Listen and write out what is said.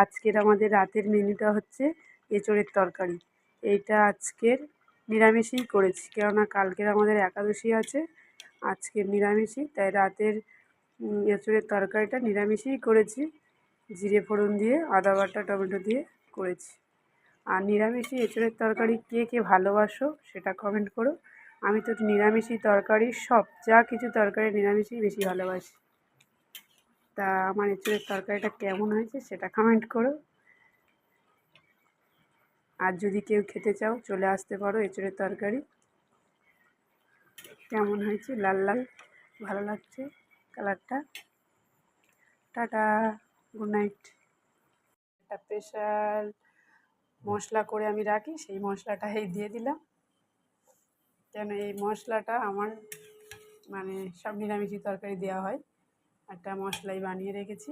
আজকের আমাদের রাতের মেনুটা হচ্ছে এঁচোড়ের তরকারি। এইটা আজকের নিরামিষই করেছি, কেননা কালকের আমাদের একাদশী আছে, আজকের নিরামিষই, তাই রাতের এঁচোড়ের তরকারিটা নিরামিষই করেছি। জিরে ফোড়ন দিয়ে, আদা বাটা, টমেটো দিয়ে করেছি। আর নিরামিষই এঁচোড়ের তরকারি কে কে ভালোবাসো সেটা কমেন্ট করো। আমি তো নিরামিষই তরকারি সব যা কিছু তরকারি নিরামিষই বেশি ভালোবাসি। তা আমার এঁচোড়ের তরকারিটা কেমন হয়েছে সেটা কমেন্ট করো। আর যদি কেউ খেতে চাও চলে আসতে পারো। এঁচোড়ের তরকারি কেমন হয়েছে, লাল লাল ভালো লাগছে কালারটা। Tata, good night. একটা স্পেশাল মশলা করে আমি রাখি, সেই মশলাটাই দিয়ে দিলাম, কেন এই মশলাটা আমার সব নিরামিষি তরকারি দেওয়া হয়। একটা মশলাই বানিয়ে রেখেছি।